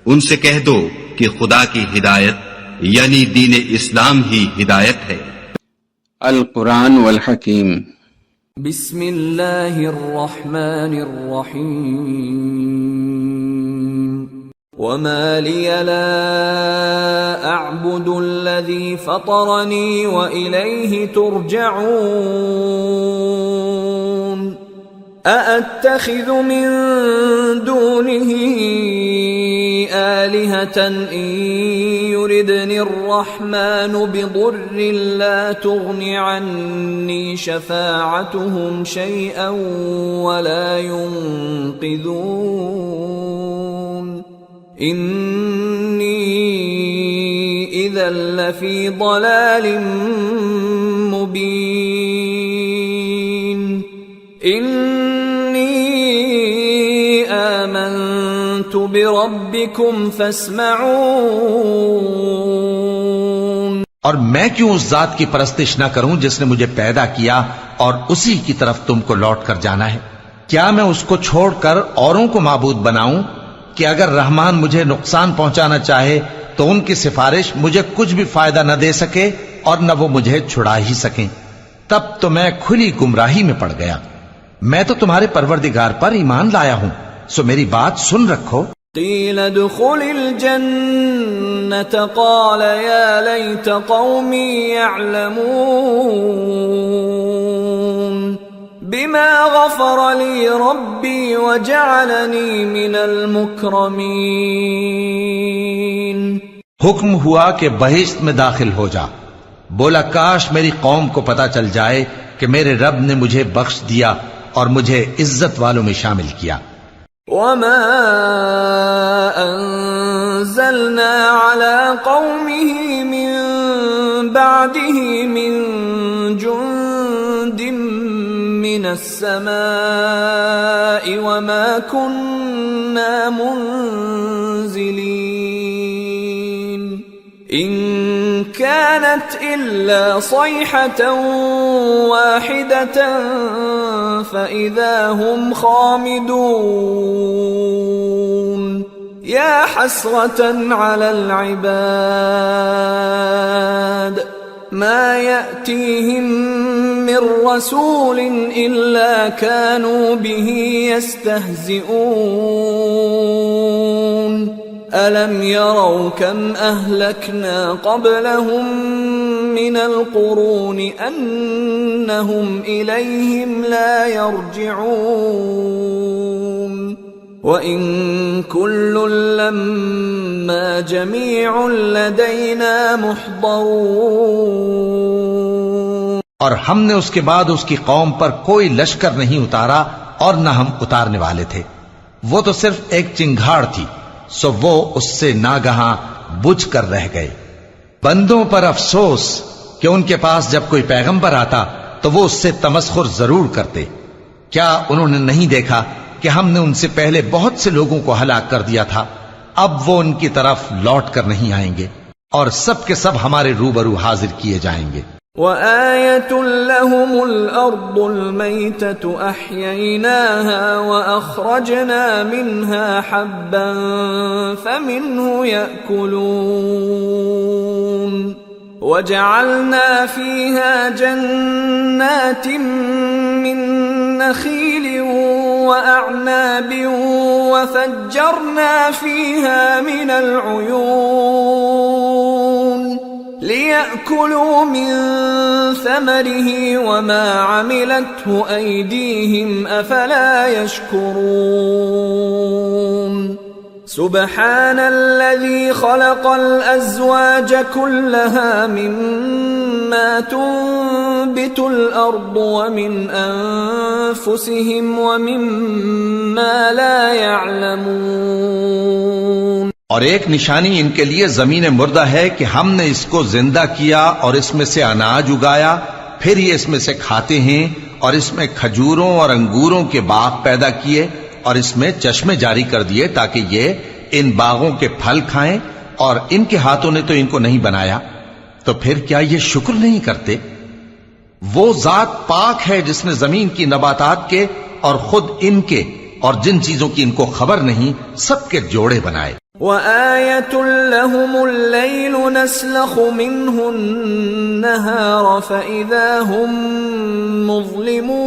ان سے کہہ دو کہ خدا کی ہدایت یعنی دین اسلام ہی ہدایت ہے۔ القرآن والحکیم۔ بسم اللہ الرحمن الرحیم۔ وما لی لا اعبد الذی فطرنی وإلیہ ترجعون۔ أأتخذ من دونه آلهة إن يردني الرحمن بضر لا تغن عني شفاعتهم شيئا ولا ينقذون إني إذا لفي ضلال مبين آمنت بربکم فاسمعون۔ اور میں کیوں اس ذات کی پرستش نہ کروں جس نے مجھے پیدا کیا اور اسی کی طرف تم کو لوٹ کر جانا ہے؟ کیا میں اس کو چھوڑ کر اوروں کو معبود بناؤں کہ اگر رحمان مجھے نقصان پہنچانا چاہے تو ان کی سفارش مجھے کچھ بھی فائدہ نہ دے سکے اور نہ وہ مجھے چھڑا ہی سکیں؟ تب تو میں کھلی گمراہی میں پڑ گیا۔ میں تو تمہارے پروردگار پر ایمان لایا ہوں، سو میری بات سن رکھو۔ قیل ادخل الجنة قال یا لیت قومی یعلمون بما غفر لی ربی وجعلنی من المکرمین۔ حکم ہوا کہ بہشت میں داخل ہو جا۔ بولا کاش میری قوم کو پتا چل جائے کہ میرے رب نے مجھے بخش دیا اور مجھے عزت والوں میں شامل کیا۔ وما انزلنا على قومه من بعده من جند من السماء وما كنا منزلين إن كانت إلا صيحة واحدة فإذا هم خامدون يا حسرة على العباد ما يأتيهم من رسول إلا كانوا به يستهزئون أَلَمْ يَرَوْا كَمْ أَهْلَكْنَا قَبْلَهُمْ مِنَ الْقُرُونِ أَنَّهُمْ إِلَيْهِمْ لَا يَرْجِعُونَ وَإِن كُلٌّ لَّمَّا جَمِيعٌ لَّدَيْنَا مُحْضَرُونَ۔ اور ہم نے اس کے بعد اس کی قوم پر کوئی لشکر نہیں اتارا اور نہ ہم اتارنے والے تھے، وہ تو صرف ایک چنگھاڑ تھی، سو وہ اس سے ناگہاں بجھ کر رہ گئے۔ بندوں پر افسوس کہ ان کے پاس جب کوئی پیغمبر آتا تو وہ اس سے تمسخر ضرور کرتے۔ کیا انہوں نے نہیں دیکھا کہ ہم نے ان سے پہلے بہت سے لوگوں کو ہلاک کر دیا تھا؟ اب وہ ان کی طرف لوٹ کر نہیں آئیں گے اور سب کے سب ہمارے روبرو حاضر کیے جائیں گے۔ وَآيَةٌ لَهُمُ الْأَرْضُ الْمَيْتَةُ أَحْيَيْنَاهَا وَأَخْرَجْنَا مِنْهَا حَبًّا فَمِنْهُ يَأْكُلُونَ وَجَعَلْنَا فِيهَا جَنَّاتٍ مِّن نَخِيلٍ وَأَعْنَابٍ وَفَجَّرْنَا فِيهَا مِنَ الْعُيُونِ لِيَأْكُلُوا مِن ثَمَرِهِ وَمَا عَمِلَتْهُ أَيْدِيهِمْ أَفَلَا يَشْكُرُونَ سُبْحَانَ الَّذِي خَلَقَ الْأَزْوَاجَ كُلَّهَا مِمَّا تُنبِتُ الْأَرْضُ وَمِنْ أَنفُسِهِمْ وَمِمَّا لَا يَعْلَمُونَ۔ اور ایک نشانی ان کے لیے زمین مردہ ہے کہ ہم نے اس کو زندہ کیا اور اس میں سے اناج اگایا، پھر یہ اس میں سے کھاتے ہیں، اور اس میں کھجوروں اور انگوروں کے باغ پیدا کیے اور اس میں چشمے جاری کر دیے تاکہ یہ ان باغوں کے پھل کھائیں، اور ان کے ہاتھوں نے تو ان کو نہیں بنایا، تو پھر کیا یہ شکر نہیں کرتے؟ وہ ذات پاک ہے جس نے زمین کی نباتات کے اور خود ان کے اور جن چیزوں کی ان کو خبر نہیں سب کے جوڑے بنائے۔ وآية لهم الليل نسلخ منه النهار فإذا هم مظلمون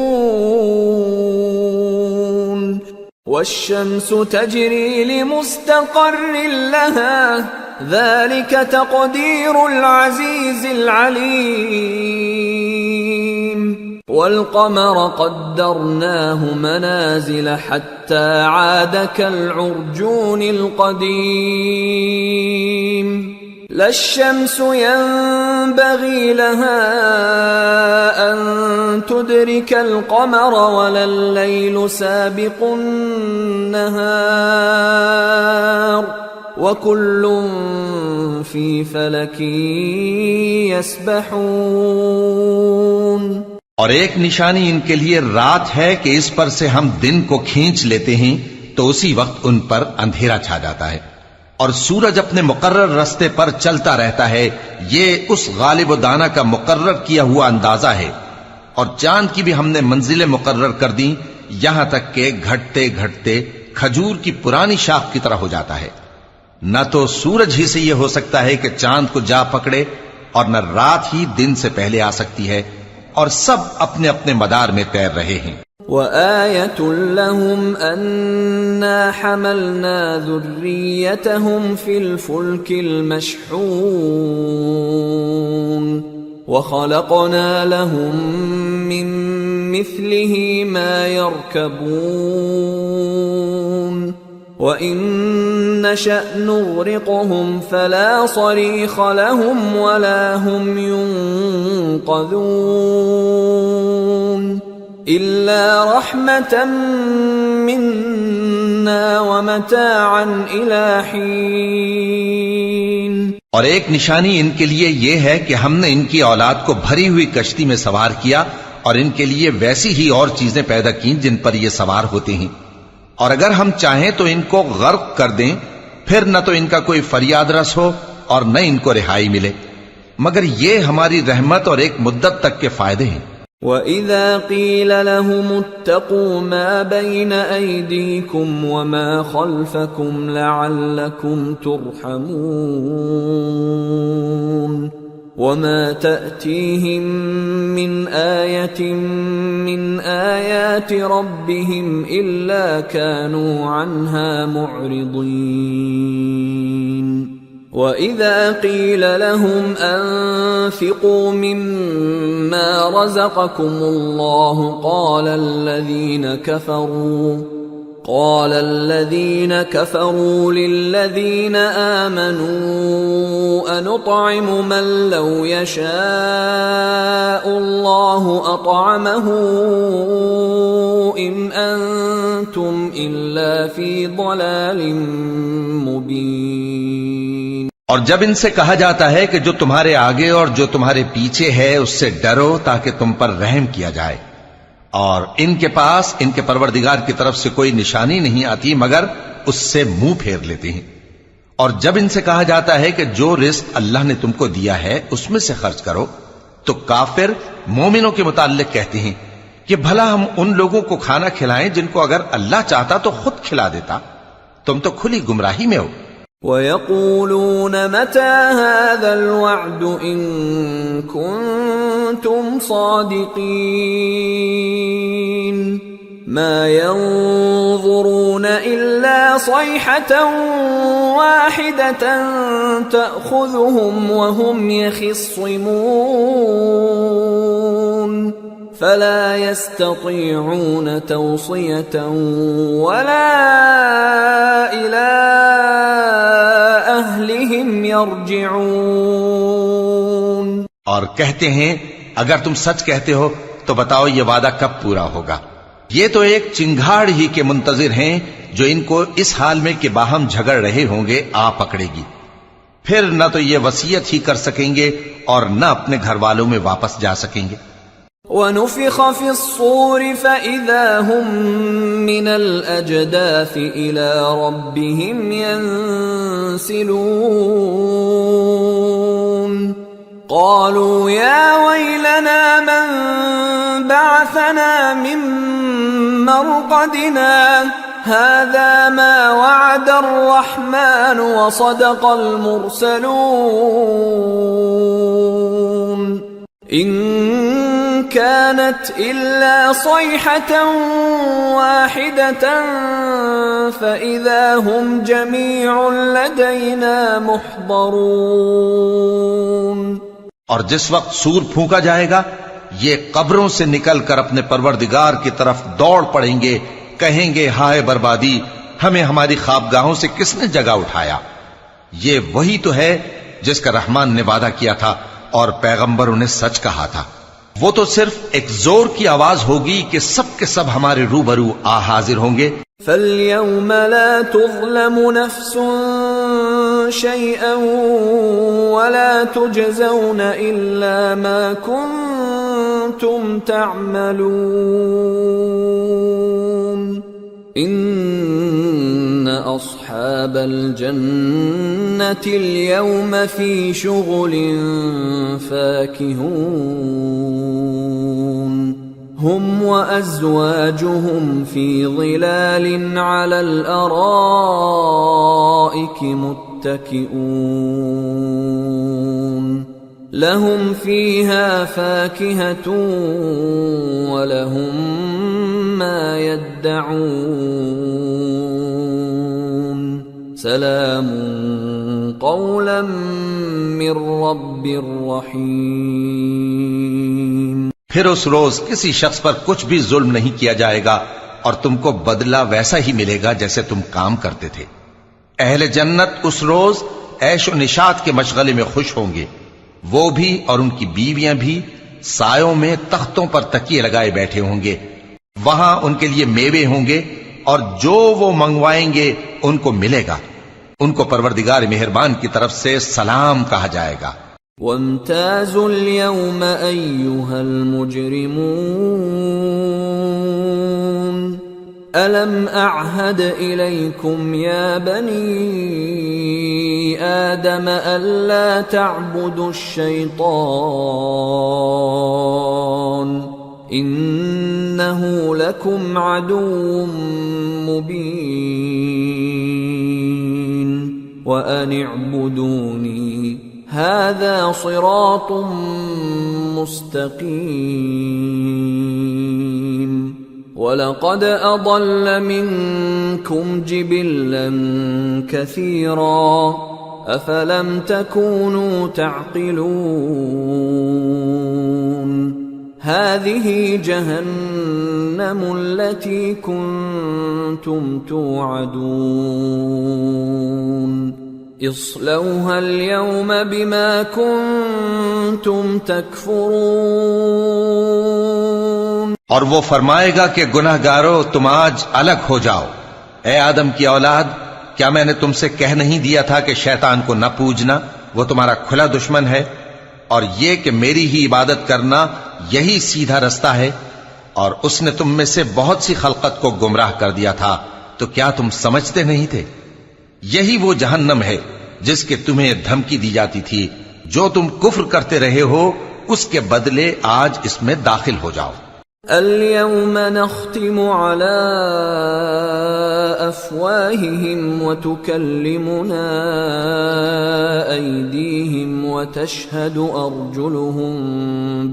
والشمس تجري لمستقر لها ذلك تقدير العزيز العليم والقمر قدرناه منازل حتى عاد كالعرجون القديم لا الشمس ينبغي لها أن تدرك القمر ولا الليل سابق النهار وكل في فلك يسبحون اور ایک نشانی ان کے لیے رات ہے کہ اس پر سے ہم دن کو کھینچ لیتے ہیں تو اسی وقت ان پر اندھیرا چھا جاتا ہے، اور سورج اپنے مقرر راستے پر چلتا رہتا ہے، یہ اس غالب و دانا کا مقرر کیا ہوا اندازہ ہے، اور چاند کی بھی ہم نے منزلیں مقرر کر دیں یہاں تک کہ گھٹتے گھٹتے کھجور کی پرانی شاخ کی طرح ہو جاتا ہے۔ نہ تو سورج ہی سے یہ ہو سکتا ہے کہ چاند کو جا پکڑے، اور نہ رات ہی دن سے پہلے آ سکتی ہے، اور سب اپنے اپنے مدار میں تیر رہے ہیں۔ وآية لهم أنا حملنا ذريتهم في الفلك المشحون وخلقنا لهم من مثله ما يركبون وإن نشأ نغرقهم فلا صريخ لهم ولا هم ينقذون إلا رحمة منا ومتاعا إلى حين۔ اور ایک نشانی ان کے لیے یہ ہے کہ ہم نے ان کی اولاد کو بھری ہوئی کشتی میں سوار کیا اور ان کے لیے ویسی ہی اور چیزیں پیدا کی جن پر یہ سوار ہوتے ہیں، اور اگر ہم چاہیں تو ان کو غرق کر دیں، پھر نہ تو ان کا کوئی فریاد رس ہو اور نہ ان کو رہائی ملے، مگر یہ ہماری رحمت اور ایک مدت تک کے فائدے ہیں۔ وَإِذَا قِيلَ لَهُمُ اتَّقُوا مَا بَيْنَ أَيْدِيكُمْ وَمَا خَلْفَكُمْ لَعَلَّكُمْ تُرْحَمُونَ وَمَا تَأْتِيهِمْ مِنْ آيَةٍ مِنْ آيَاتِ رَبِّهِمْ إِلَّا كَانُوا عَنْهَا مُعْرِضِينَ وَإِذَا قِيلَ لَهُمْ أَنفِقُوا مِمَّا رَزَقَكُمُ اللَّهُ قَالَ الَّذِينَ كَفَرُوا لِلَّذِينَ آمَنُوا أَنُطْعِمُ مَن لَّوْ يَشَاءُ اللَّهُ أَطْعَمَهُ إِنْ أَنتُمْ إِلَّا فِي ضَلَالٍ مُّبِينٍ۔ اور جب ان سے کہا جاتا ہے کہ جو تمہارے آگے اور جو تمہارے پیچھے ہے اس سے ڈرو تاکہ تم پر رحم کیا جائے، اور ان کے پاس ان کے پروردگار کی طرف سے کوئی نشانی نہیں آتی مگر اس سے منہ پھیر لیتے ہیں، اور جب ان سے کہا جاتا ہے کہ جو رزق اللہ نے تم کو دیا ہے اس میں سے خرچ کرو، تو کافر مومنوں کے متعلق کہتے ہیں کہ بھلا ہم ان لوگوں کو کھانا کھلائیں جن کو اگر اللہ چاہتا تو خود کھلا دیتا، تم تو کھلی گمراہی میں ہو۔ وَيَقُولُونَ مَتَى هَذَا الْوَعْدُ إِن كُنتُمْ صَادِقِينَ مَا يَنظُرُونَ إِلَّا صَيْحَةً وَاحِدَةً تَأْخُذُهُمْ وَهُمْ يَخِصِّمُونَ فلا يستطيعون توصية ولا إلى أهلهم يرجعون۔ اور کہتے ہیں اگر تم سچ کہتے ہو تو بتاؤ یہ وعدہ کب پورا ہوگا؟ یہ تو ایک چنگھاڑ ہی کے منتظر ہیں جو ان کو اس حال میں کہ باہم جھگڑ رہے ہوں گے آ پکڑے گی، پھر نہ تو یہ وصیت ہی کر سکیں گے اور نہ اپنے گھر والوں میں واپس جا سکیں گے۔ وَنُفِخَ فِي الصُّورِ فَإِذَا هُمْ مِنَ الْأَجْدَاثِ إِلَى رَبِّهِمْ يَنْسِلُونَ قَالُوا يَا وَيْلَنَا مَنْ بَعَثَنَا مِنْ مَرْقَدِنَا هذا ما وعد الرحمن وصدق المرسلون إن كانت إلا صيحة واحدة فإذا هم جميع لدينا محضرون. اور جس وقت سور پھونکا جائے گا یہ قبروں سے نکل کر اپنے پروردگار کی طرف دوڑ پڑیں گے، کہیں گے ہائے بربادی، ہمیں ہماری خوابگاہوں سے کس نے جگہ اٹھایا. یہ وہی تو ہے جس کا رحمان نے وعدہ کیا تھا اور پیغمبروں نے سچ کہا تھا. وہ تو صرف ایک زور کی آواز ہوگی کہ سب کے سب ہمارے روبرو آ حاضر ہوں گے. فَالْيَوْمَ لَا تُظْلَمُ نَفْسٌ شَيْئًا وَلَا تُجْزَوْنَ إِلَّا مَا كُنتُمْ تَعْمَلُونَ إِنَّ أَصْحَابَ الْجَنَّةِ الْيَوْمَ فِي شُغُلٍ فَاكِهُونَ هم وأزواجهم في ظلال على الأرائك متكئون لهم فيها فاكهة ولهم ما يدعون سلام قولا من رب رحيم. پھر اس روز کسی شخص پر کچھ بھی ظلم نہیں کیا جائے گا اور تم کو بدلہ ویسا ہی ملے گا جیسے تم کام کرتے تھے. اہل جنت اس روز عیش و نشاط کے مشغلے میں خوش ہوں گے، وہ بھی اور ان کی بیویاں بھی سایوں میں تختوں پر تکیے لگائے بیٹھے ہوں گے. وہاں ان کے لیے میوے ہوں گے اور جو وہ منگوائیں گے ان کو ملے گا. ان کو پروردگار مہربان کی طرف سے سلام کہا جائے گا. وامتازوا اليوم أيها المجرمون ألم أعهد إليكم يا بني آدم ألا تعبدوا الشيطان إنه لكم عدو مبين وأن اعبدوني هذا صراط مستقيم وَلَقَدْ أَضَلَّ مِنكُمْ جِبِلًّا كَثِيرًا أَفَلَمْ تَكُونُوا تَعْقِلُونَ هَذِهِ جَهَنَّمُ الَّتِي كُنتُمْ تُوعَدُونَ اصلوها اليوم بما كنتم تكفرون. اور وہ فرمائے گا کہ گناہگارو تم آج الگ ہو جاؤ. اے آدم کی اولاد، کیا میں نے تم سے کہہ نہیں دیا تھا کہ شیطان کو نہ پوجنا، وہ تمہارا کھلا دشمن ہے، اور یہ کہ میری ہی عبادت کرنا یہی سیدھا رستہ ہے. اور اس نے تم میں سے بہت سی خلقت کو گمراہ کر دیا تھا، تو کیا تم سمجھتے نہیں تھے؟ یہی وہ جہنم ہے جس کے تمہیں دھمکی دی جاتی تھی. جو تم کفر کرتے رہے ہو اس کے بدلے آج اس میں داخل ہو جاؤ. اليوم نختم على أفواههم وتكلمنا أيديهم وتشهد أرجلهم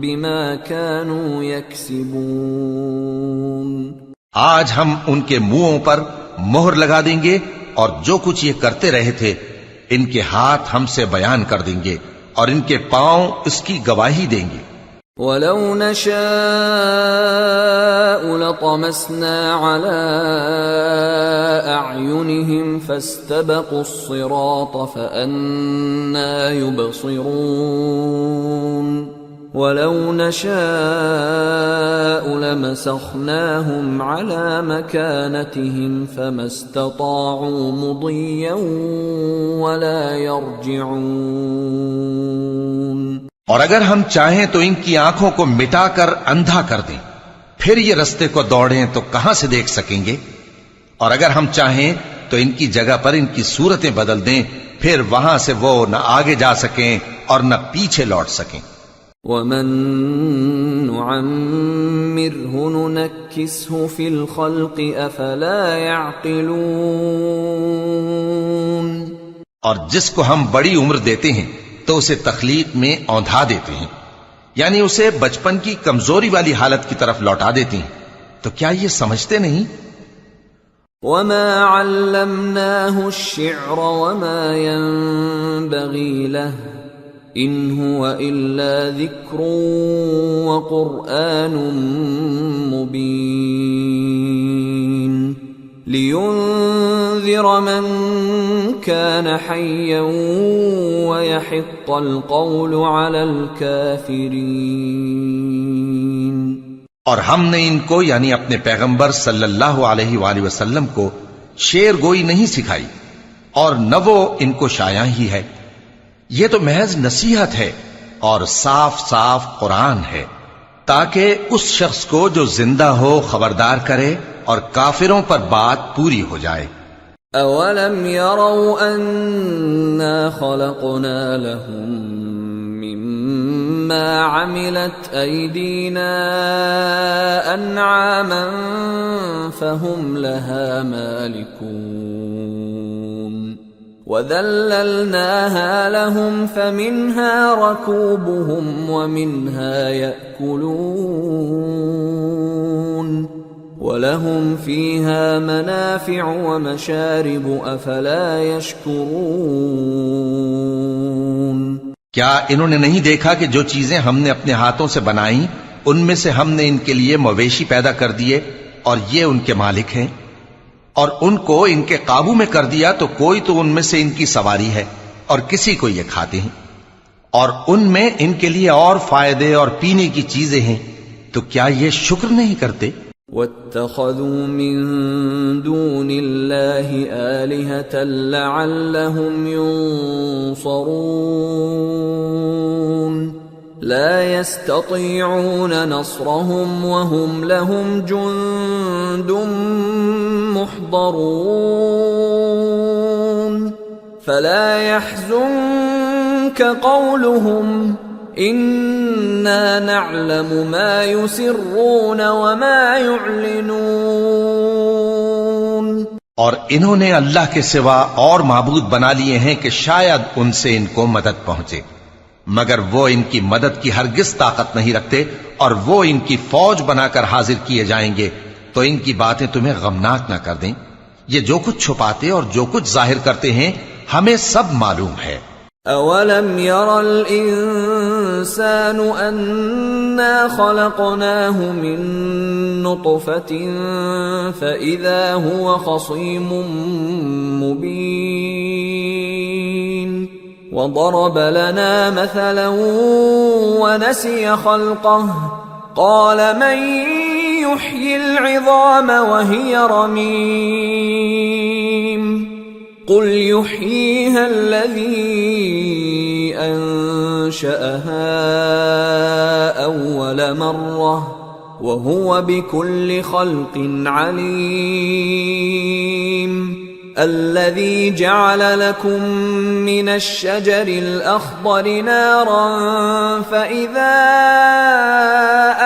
بما كانوا يكسبون. آج ہم ان کے منہوں پر مہر لگا دیں گے اور جو کچھ یہ کرتے رہے تھے ان کے ہاتھ ہم سے بیان کر دیں گے اور ان کے پاؤں اس کی گواہی دیں گے. وَلَوْ نَشَاءُ لَطَمَسْنَا عَلَىٰ أَعْيُنِهِمْ فَاسْتَبَقُوا الصِّرَاطَ فَأَنَّىٰ يُبْصِرُونَ وَلَوْ نَشَاءُ لَمَسَخْنَاهُمْ عَلَىٰ مَكَانَتِهِمْ فَمَا اسْتَطَاعُوا مُضِيًّا وَلَا يَرْجِعُونَ. اور اگر ہم چاہیں تو ان کی آنکھوں کو مٹا کر اندھا کر دیں، پھر یہ رستے کو دوڑیں تو کہاں سے دیکھ سکیں گے؟ اور اگر ہم چاہیں تو ان کی جگہ پر ان کی صورتیں بدل دیں، پھر وہاں سے وہ نہ آگے جا سکیں اور نہ پیچھے لوٹ سکیں. ومن نعمره ننكسه في الخلق افلا يعقلون، اور جس کو ہم بڑی عمر دیتے ہیں تو اسے تخلیق میں اوندھا دیتے ہیں، یعنی اسے بچپن کی کمزوری والی حالت کی طرف لوٹا دیتے ہیں، تو کیا یہ سمجھتے نہیں؟ وما علمناه الشعر وما ينبغي له ان هو الا ذکر وقرآن مبین لینذر من كان حیا ويحق القول على الكافرین، اور ہم نے ان کو یعنی اپنے پیغمبر صلی اللہ علیہ وآلہ وسلم کو شعر گوئی نہیں سکھائی، اور نہ وہ ان کو شایع ہی ہے، یہ تو محض نصیحت ہے اور صاف صاف قرآن ہے، تاکہ اس شخص کو جو زندہ ہو خبردار کرے اور کافروں پر بات پوری ہو جائے۔ اولم يروا انا خلقنا لهم مما عملت ايدينا انعاما فهم لها مالكون وذللناها لهم فمنها ركوبهم ومنها يأكلون وَلَهُمْ فِيهَا مَنَافِعُ وَمَشَارِبُ أَفَلَا يَشْكُرُونَ، کیا انہوں نے نہیں دیکھا کہ جو چیزیں ہم نے اپنے ہاتھوں سے بنائیں ان میں سے ہم نے ان کے لیے مویشی پیدا کر دیے اور یہ ان کے مالک ہیں، اور ان کو ان کے قابو میں کر دیا تو کوئی تو ان میں سے ان کی سواری ہے اور کسی کو یہ کھاتے ہیں، اور ان میں ان کے لیے اور فائدے اور پینے کی چیزیں ہیں، تو کیا یہ شکر نہیں کرتے؟ وَاتَّخَذُوا مِن دُونِ اللَّهِ آلِهَةً لَعَلَّهُمْ يُنصَرُونَ لَا يَسْتَطِيعُونَ نَصْرَهُمْ وَهُمْ لَهُمْ جُندٌ مُحْضَرُونَ فَلَا يَحْزُنكَ قَوْلُهُمْ اِنَّا نَعْلَمُ مَا يُسِرُّونَ وَمَا يُعْلِنُونَ، اور انہوں نے اللہ کے سوا اور معبود بنا لیے ہیں کہ شاید ان سے ان کو مدد پہنچے، مگر وہ ان کی مدد کی ہرگز طاقت نہیں رکھتے، اور وہ ان کی فوج بنا کر حاضر کیے جائیں گے تو ان کی باتیں تمہیں غمناک نہ کر دیں، یہ جو کچھ چھپاتے اور جو کچھ ظاہر کرتے ہیں ہمیں سب معلوم ہے۔ اولم ير الانسان انا خلقناه من نطفة فاذا هو خصيم مبين وضرب لنا مثلا ونسي خلقه قال من يحيي العظام وهي رميم قل يحييها الذي أنشأها أول مرة وهو بكل خلق عليم الذي جعل لكم من الشجر الأخضر نارا فإذا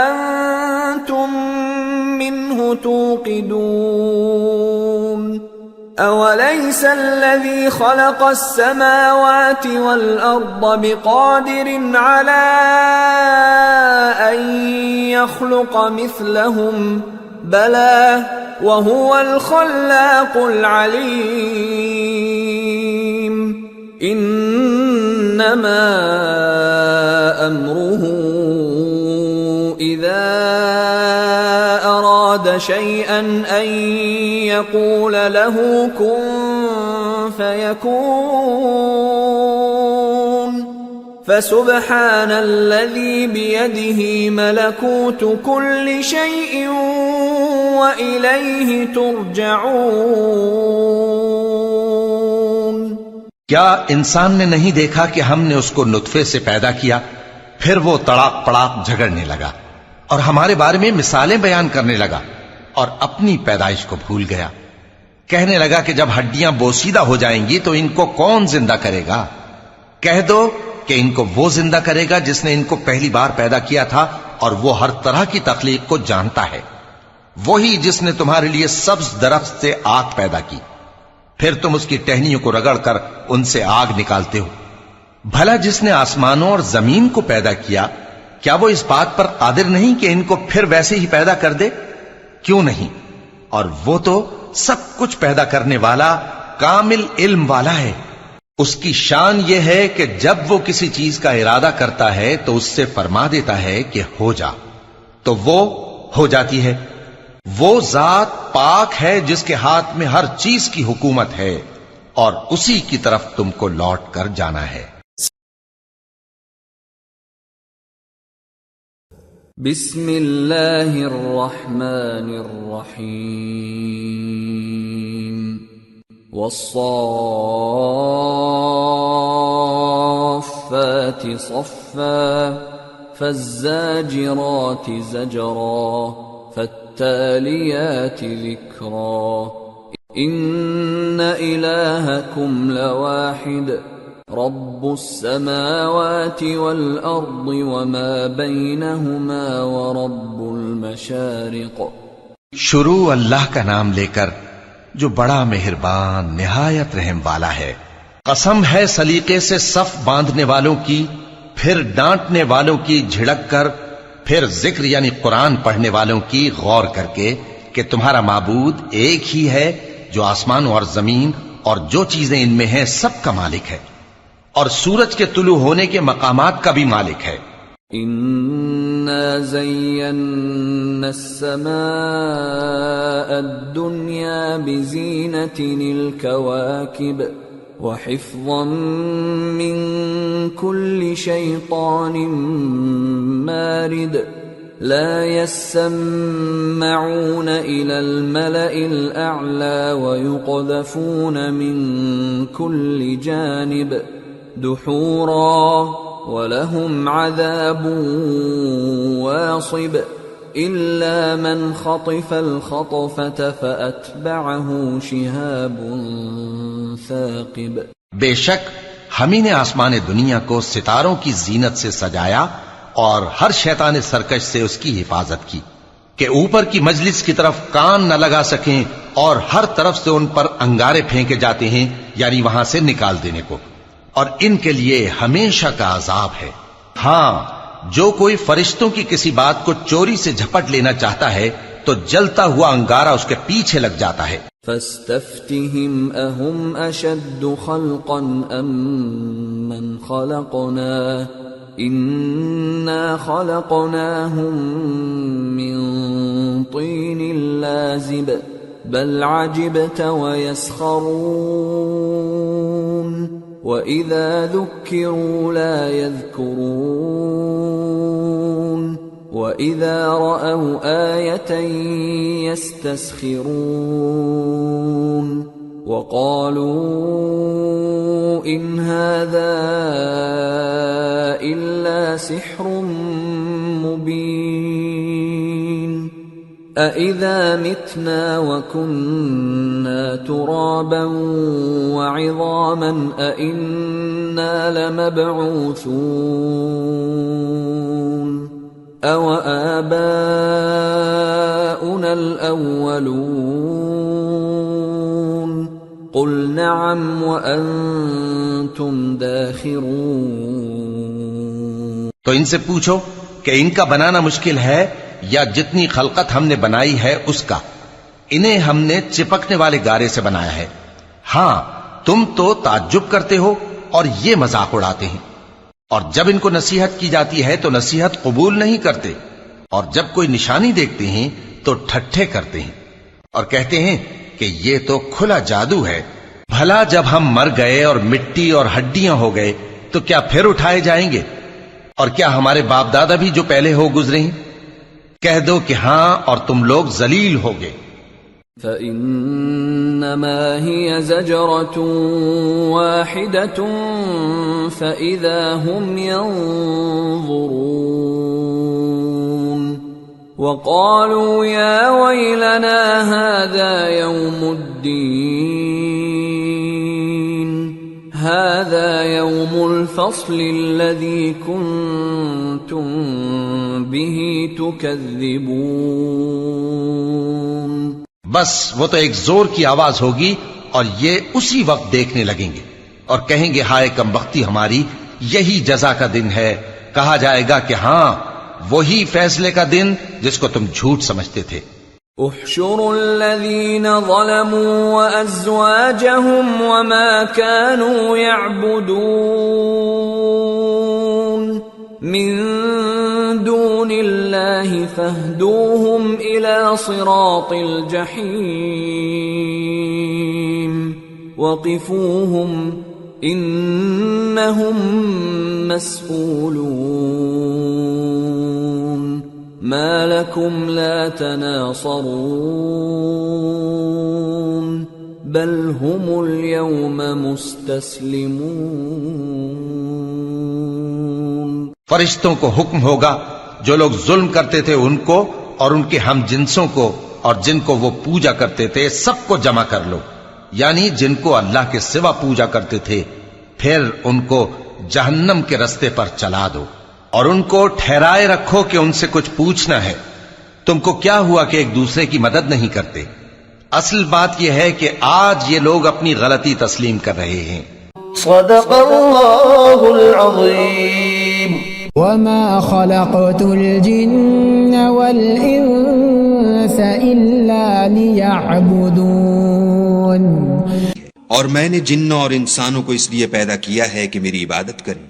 أنتم منه توقدون أوليس الذي خلق السماوات والأرض بقادر على أن يخلق مثلهم بلى وهو الخلاق العليم إنما أمره إذا أراد شيئا أن يقول له كن فيكون فسبحان الذي بيده ملكوت كل شيء وإليه ترجعون۔ کیا انسان نے نہیں دیکھا کہ ہم نے اس کو نطفے سے پیدا کیا، پھر وہ تڑاک پڑاک جھگڑنے لگا اور ہمارے بارے میں مثالیں بیان کرنے لگا اور اپنی پیدائش کو بھول گیا، کہنے لگا کہ جب ہڈیاں بوسیدہ ہو جائیں گی تو ان کو کون زندہ کرے گا؟ کہہ دو کہ ان کو وہ زندہ کرے گا جس نے ان کو پہلی بار پیدا کیا تھا، اور وہ ہر طرح کی تخلیق کو جانتا ہے۔ وہی جس نے تمہارے لیے سبز درخت سے آگ پیدا کی، پھر تم اس کی ٹہنیوں کو رگڑ کر ان سے آگ نکالتے ہو۔ بھلا جس نے آسمانوں اور زمین کو پیدا کیا، کیا وہ اس بات پر قادر نہیں کہ ان کو پھر ویسے ہی پیدا کر دے؟ کیوں نہیں؟ اور وہ تو سب کچھ پیدا کرنے والا، کامل علم والا ہے۔ اس کی شان یہ ہے کہ جب وہ کسی چیز کا ارادہ کرتا ہے تو اس سے فرما دیتا ہے کہ ہو جا، تو وہ ہو جاتی ہے۔ وہ ذات پاک ہے جس کے ہاتھ میں ہر چیز کی حکومت ہے، اور اسی کی طرف تم کو لوٹ کر جانا ہے۔ بسم اللہ الرحمن الرحیم والصافات صفا فالزاجرات زجرا فالتاليات ذكرا إن إلهكم لواحد رب السماوات والأرض وما بينهما ورب المشارق۔ شروع اللہ کا نام لے کر جو بڑا مہربان نہایت رحم والا ہے۔ قسم ہے سلیقے سے صف باندھنے والوں کی، پھر ڈانٹنے والوں کی جھڑک کر، پھر ذکر یعنی قرآن پڑھنے والوں کی غور کر کے کہ تمہارا معبود ایک ہی ہے جو آسمان اور زمین اور جو چیزیں ان میں ہیں سب کا مالک ہے، اور سورج کے طلوع ہونے کے مقامات کا بھی مالک ہے۔ إنا زينا السماء الدنيا بزينة الكواكب وحفظا من كل شيطان مارد لا يسمعون إلى الملأ الأعلى ويقذفون من كل جانب دحورا ولهم عذاب واصب إلا من خطف الخطفة فأتبعه شهاب ثاقب۔ بے شک ہم ہی نے آسمان دنیا کو ستاروں کی زینت سے سجایا اور ہر شیطان سرکش سے اس کی حفاظت کی کہ اوپر کی مجلس کی طرف کان نہ لگا سکیں، اور ہر طرف سے ان پر انگارے پھینکے جاتے ہیں، یعنی وہاں سے نکال دینے کو، اور ان کے لیے ہمیشہ کا عذاب ہے۔ ہاں، جو کوئی فرشتوں کی کسی بات کو چوری سے جھپٹ لینا چاہتا ہے تو جلتا ہوا انگارہ اس کے پیچھے لگ جاتا ہے۔ فاستفتهم أهم أشد خلقا أم من خلقنا إنا خلقناهم من طين لازب بل عجبت ويسخرون وإذا ذكروا لا يذكرون وَإِذَا رَأَوْا آيَةً يَسْتَسْخِرُونَ وَقَالُوا إِنْ هَذَا إِلَّا سِحْرٌ مُبِينٌ أَإِذَا مِتْنَا وَكُنَّا تُرَابًا وَعِظَامًا أَإِنَّا لَمَبْعُوثُونَ أَوَ آبَاؤُنَا الْأَوَّلُونَ قُلْ نَعَمْ وَأَنْتُمْ دَاخِرُونَ۔ تو ان سے پوچھو کہ ان کا بنانا مشکل ہے یا جتنی خلقت ہم نے بنائی ہے اس کا؟ انہیں ہم نے چپکنے والے گارے سے بنایا ہے۔ ہاں، تم تو تعجب کرتے ہو اور یہ مذاق اڑاتے ہیں، اور جب ان کو نصیحت کی جاتی ہے تو نصیحت قبول نہیں کرتے، اور جب کوئی نشانی دیکھتے ہیں تو ٹھٹھے کرتے ہیں اور کہتے ہیں کہ یہ تو کھلا جادو ہے۔ بھلا جب ہم مر گئے اور مٹی اور ہڈیاں ہو گئے تو کیا پھر اٹھائے جائیں گے؟ اور کیا ہمارے باپ دادا بھی جو پہلے ہو گزرے ہیں؟ کہہ دو کہ ہاں، اور تم لوگ ذلیل ہوگے۔ فَإِنَّمَا هِيَ زَجْرَةٌ وَاحِدَةٌ فَإِذَا هُمْ يَنظُرُونَ وَقَالُوا يَا وَيْلَنَا هَذَا يَوْمُ الدِّينِ هذا يوم الفصل الذي كنتم به تكذبون. بس وہ تو ایک زور کی آواز ہوگی اور یہ اسی وقت دیکھنے لگیں گے اور کہیں گے ہائے کم بختی ہماری، یہی جزا کا دن ہے. کہا جائے گا کہ ہاں وہی فیصلے کا دن جس کو تم جھوٹ سمجھتے تھے. احشروا الذين ظلموا وأزواجهم وما كانوا يعبدون من دون الله فاهدوهم إلى صراط الجحيم وقفوهم إنهم مسئولون. ما لكم لا تناصرون بل هم اليوم مستسلمون. فرشتوں کو حکم ہوگا جو لوگ ظلم کرتے تھے ان کو اور ان کے ہم جنسوں کو اور جن کو وہ پوجا کرتے تھے سب کو جمع کر لو، یعنی جن کو اللہ کے سوا پوجا کرتے تھے، پھر ان کو جہنم کے رستے پر چلا دو اور ان کو ٹھہرائے رکھو کہ ان سے کچھ پوچھنا ہے. تم کو کیا ہوا کہ ایک دوسرے کی مدد نہیں کرتے؟ اصل بات یہ ہے کہ آج یہ لوگ اپنی غلطی تسلیم کر رہے ہیں. صدق اللہ العظیم. وما خلقت الجن والانس الا ليعبدون. اور میں نے جنوں اور انسانوں کو اس لیے پیدا کیا ہے کہ میری عبادت کریں.